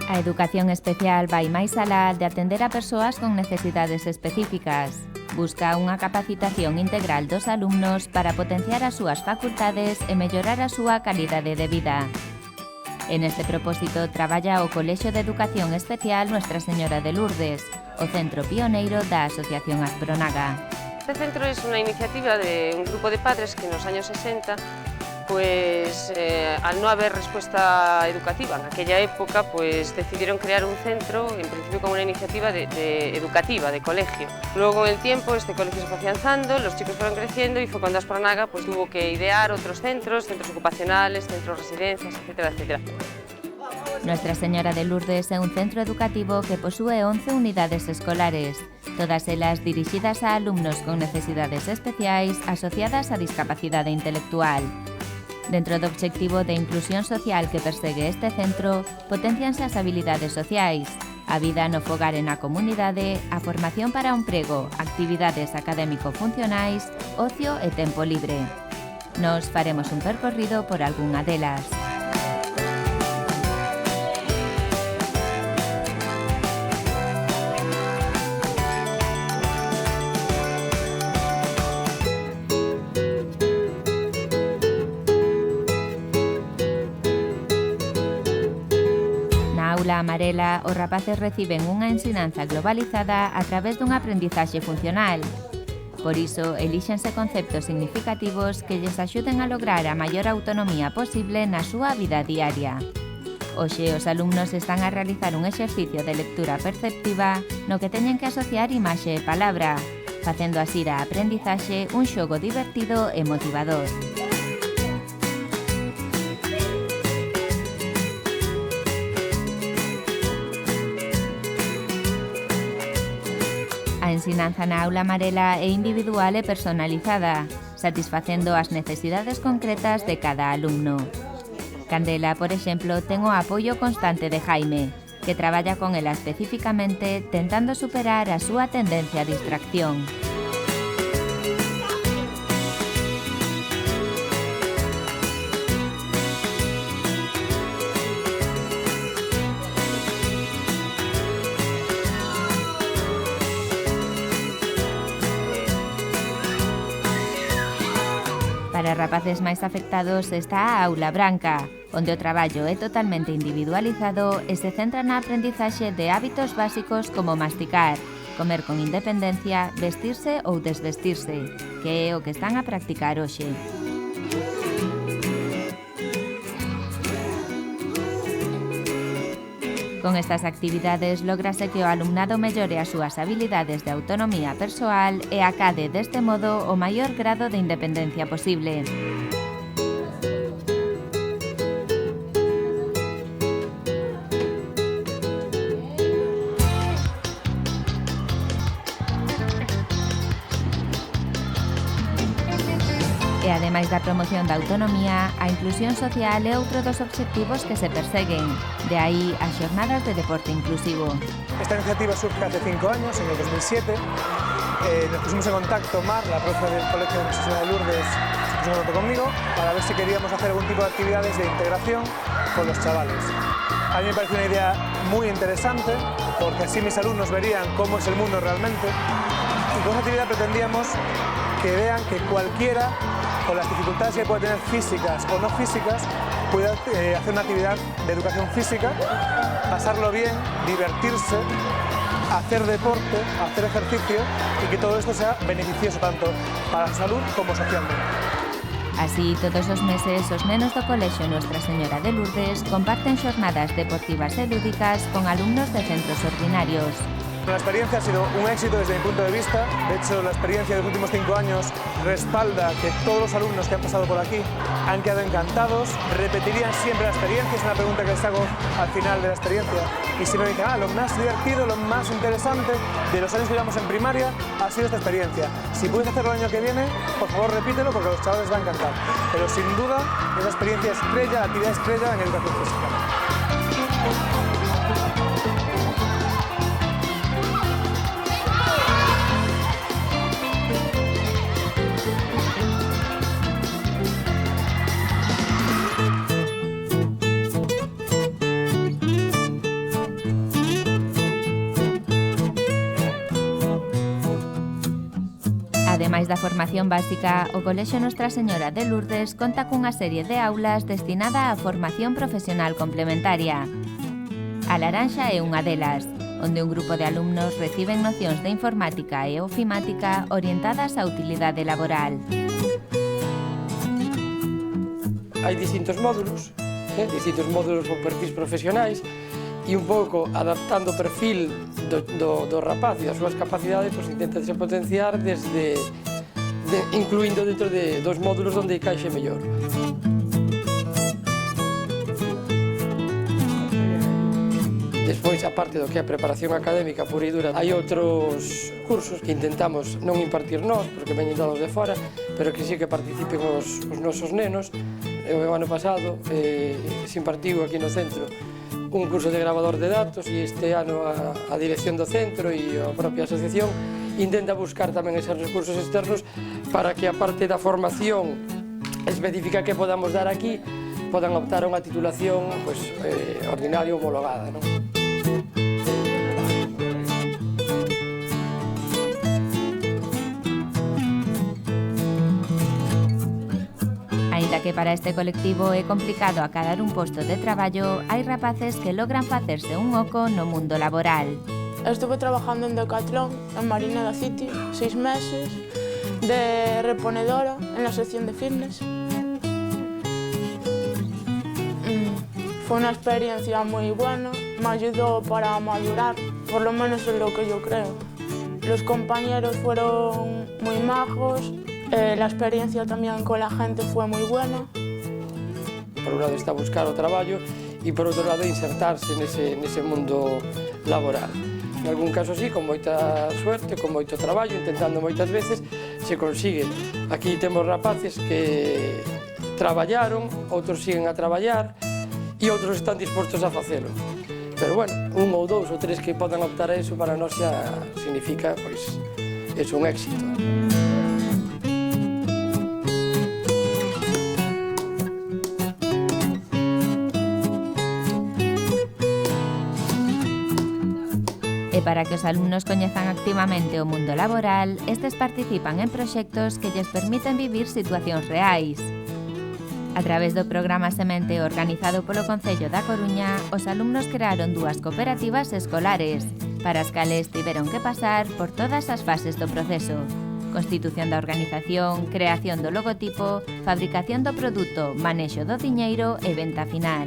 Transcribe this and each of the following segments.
A educación especial vai máis alá de atender a persoas con necesidades específicas. Busca unha capacitación integral dos alumnos para potenciar as súas facultades e mellorar a súa calidade de vida. En este propósito traballa o Colexio de Educación Especial Nuestra Señora de Lourdes, o centro pioneiro da Asociación Aspronaga. Este centro es una iniciativa de un grupo de padres que en los años 60 al no haber respuesta educativa en aquella época, pues decidieron crear un centro, en principio como una iniciativa educativa, de colegio. Luego con el tiempo este colegio se fue afianzando, los chicos fueron creciendo y fue cuando Aspronaga pues tuvo que idear otros centros ocupacionales, centros residencias, etcétera, etcétera. Nuestra Señora de Lourdes é un centro educativo que posúe 11 unidades escolares, todas elas dirixidas a alumnos con necesidades especiais asociadas á discapacidade intelectual. Dentro do obxectivo de inclusión social que persegue este centro, potencianse as habilidades sociais, a vida no fogar e na comunidade, a formación para o emprego, actividades académico-funcionais, ocio e tempo libre. Nos faremos un percorrido por algunha delas. Na Aula Amarela, os rapaces reciben unha ensinanza globalizada a través dunha aprendizaxe funcional. Por iso, elíxense conceptos significativos que lles axuden a lograr a maior autonomía posible na súa vida diaria. Hoxe, os alumnos están a realizar un exercicio de lectura perceptiva no que teñen que asociar imaxe e palabra, facendo así da aprendizaxe un xogo divertido e motivador. A ensinanza na Aula Amarela é individual e personalizada, satisfacendo as necesidades concretas de cada alumno. Candela, por exemplo, ten o apoio constante de Jaime, que traballa con ela especificamente tentando superar a súa tendencia a distracción. Para rapaces máis afectados está a Aula Branca, onde o traballo é totalmente individualizado e se centra na aprendizaxe de hábitos básicos como masticar, comer con independencia, vestirse ou desvestirse, que é o que están a practicar hoxe. Con estas actividades lógrase que o alumnado mellore as súas habilidades de autonomía persoal e acade deste modo o maior grado de independencia posible. E ademais da promoción da autonomía, a inclusión social é outro dos obxectivos que se perseguen, de aí as xornadas de deporte inclusivo. Esta iniciativa surge hace 5 años, en el 2007. Nos pusimos en contacto Mar, la profe del Colegio de Nuestra Señora de Lourdes, se puso en contacto conmigo para ver si queríamos hacer algún tipo de actividades de integración con los chavales. A mí me pareció una idea muy interesante, porque así mis alumnos verían cómo es el mundo realmente, y con esa actividad pretendíamos que vean que cualquiera, con las dificultades que puede tener físicas o no físicas, pueda hacer una actividad de educación física, pasarlo bien, divertirse, hacer deporte, hacer ejercicio y que todo esto sea beneficioso tanto para su salud como socialmente. Así, todos os meses, os nenos do Colexio Nuestra Señora de Lourdes comparten xornadas deportivas e lúdicas con alumnos de centros ordinarios. La experiencia ha sido un éxito desde mi punto de vista. De hecho, la experiencia de los últimos 5 años respalda que todos los alumnos que han pasado por aquí han quedado encantados, repetirían siempre la experiencia. Es una pregunta que les hago al final de la experiencia. Y siempre me dicen, lo más divertido, lo más interesante de los años que llevamos en primaria ha sido esta experiencia. Si puedes hacerlo el año que viene, por favor repítelo porque a los chavales les va a encantar. Pero sin duda, es la experiencia estrella, la actividad estrella en educación física. Ademais da formación básica, o Colexio Nostra Señora de Lourdes conta cunha serie de aulas destinada á formación profesional complementaria. A Laranxa é unha delas, onde un grupo de alumnos reciben nocións de informática e ofimática orientadas á utilidade laboral. Hai distintos módulos con perfis profesionais e un pouco adaptando o perfil do rapaz e das súas capacidades, pois intentanse potenciar incluindo dentro dos módulos onde encaixe mellor. Despois, a parte do que é a preparación académica pura e dura, hai outros cursos que intentamos non impartir nós, porque veñen dados de fora, pero que sí que participen os nosos nenos. O ano pasado se impartiu aquí no centro un curso de grabador de datos e este ano a dirección do centro e a propia asociación intenta buscar tamén esos recursos externos para que a parte da formación específica que podamos dar aquí podan optar a unha titulación ordinaria homologada, non? Aínda que para este colectivo é complicado acadar un posto de traballo, hai rapaces que logran facerse un oco no mundo laboral. Estuve trabajando en Decathlon, en Marineda City, 6 meses, de reponedora en la sección de fitness. Fue una experiencia muy buena, me ayudó para madurar, por lo menos es lo que yo creo. Los compañeros fueron muy majos, la experiencia también con la gente fue muy buena. Por un lado está buscar o traballo e por outro lado insertarse nese mundo laboral. En algún caso sí, con moita suerte, con moito traballo, intentando moitas veces, se consigue. Aquí temos rapaces que traballaron, outros siguen a traballar e outros están dispostos a facelo. Pero bueno, un ou dous ou tres que podan optar a iso para nós xa significa, pois, un éxito. E para que os alumnos coñezan activamente o mundo laboral, estes participan en proxectos que lles permiten vivir situacións reais. A través do programa Semente organizado polo Concello da Coruña, os alumnos crearon 2 cooperativas escolares, para as cales tiveron que pasar por todas as fases do proceso: constitución da organización, creación do logotipo, fabricación do produto, manexo do diñeiro e venta final.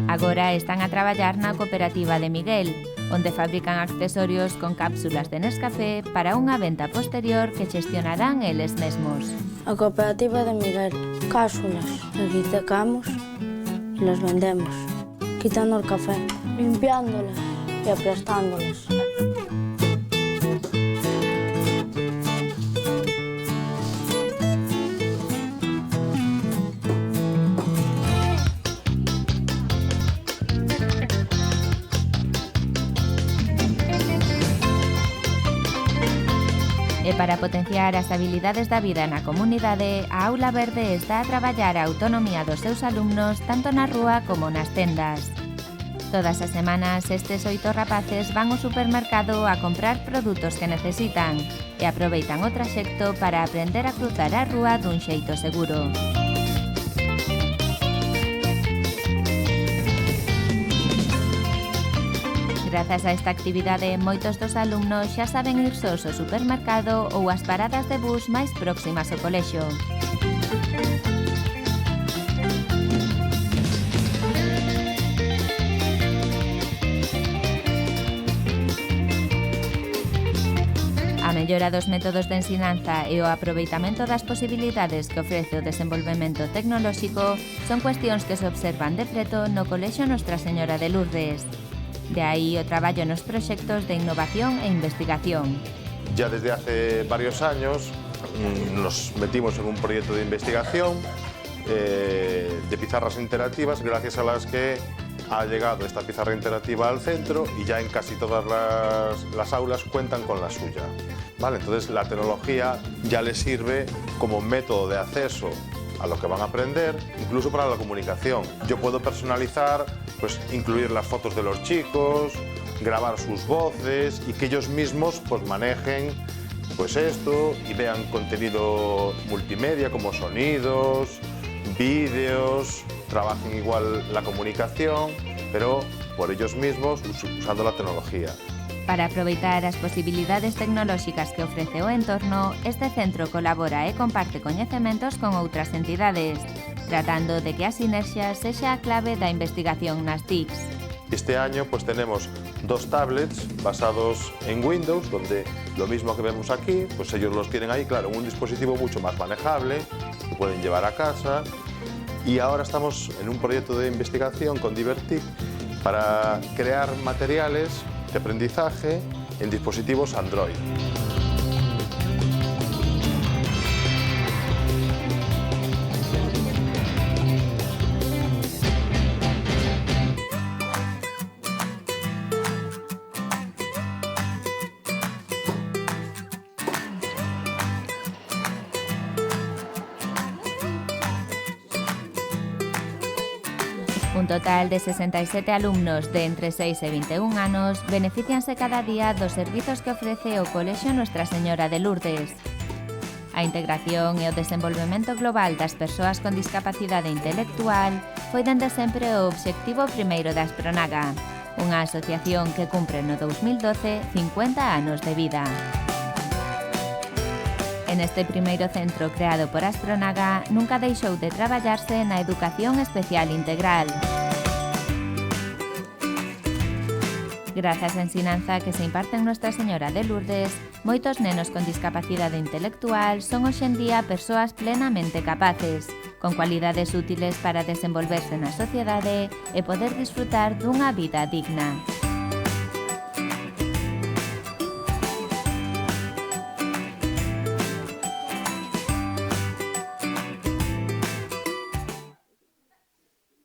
Agora están a traballar na cooperativa de Miguel, onde fabrican accesorios con cápsulas de Nescafé para unha venta posterior que xestionarán eles mesmos. A cooperativa de Miguel, cápsulas, las dissecamos y las vendemos, quitando el café, limpiándolas y aplastándolas. E para potenciar as habilidades da vida na comunidade, a Aula Verde está a traballar a autonomía dos seus alumnos tanto na rúa como nas tendas. Todas as semanas, estes 8 rapaces van ao supermercado a comprar produtos que necesitan e aproveitan o traxecto para aprender a cruzar a rúa dun xeito seguro. Grazas a esta actividade, moitos dos alumnos xa saben ir sós ao supermercado ou ás paradas de bus máis próximas ao colexio. A mellora dos métodos de ensinanza e o aproveitamento das posibilidades que ofrece o desenvolvemento tecnolóxico son cuestións que se observan de preto no Colexio Nostra Señora de Lourdes. De aí o traballo nos proxectos de innovación e investigación. Ya desde hace varios años nos metimos en un proyecto de investigación de pizarras interactivas, gracias a las que ha llegado esta pizarra interactiva al centro y ya en casi todas las aulas cuentan con la suya. ¿Vale? Entonces la tecnología ya les sirve como método de acceso a lo que van a aprender, incluso para la comunicación. Yo puedo personalizar, pues incluir las fotos de los chicos, grabar sus voces y que ellos mismos pues manejen pues esto y vean contenido multimedia como sonidos, vídeos, trabajen igual la comunicación, pero por ellos mismos usando la tecnología. Para aproveitar as posibilidades tecnolóxicas que ofrece o entorno, este centro colabora e comparte coñecementos con outras entidades, tratando de que a sinerxia sexa a clave da investigación nas TICs. Este año pues tenemos 2 tablets basados en Windows, donde lo mismo que vemos aquí, pues ellos los tienen ahí, claro, en un dispositivo mucho más manejable, que pueden llevar a casa. Y ahora estamos en un proyecto de investigación con Divertic para crear materiales de aprendizaje en dispositivos Android. Un total de 67 alumnos de entre 6 e 21 anos beneficianse cada día dos servizos que ofrece o Colexio Nuestra Señora de Lourdes. A integración e o desenvolvemento global das persoas con discapacidade intelectual foi dende sempre o obxectivo primeiro da Aspronaga, unha asociación que cumpre no 2012 50 anos de vida. En este primeiro centro creado por Aspronaga nunca deixou de traballarse na educación especial integral. Grazas á ensinanza que se imparte en Nuestra Señora de Lourdes, moitos nenos con discapacidade intelectual son hoxendía persoas plenamente capaces, con cualidades útiles para desenvolverse na sociedade e poder disfrutar dunha vida digna.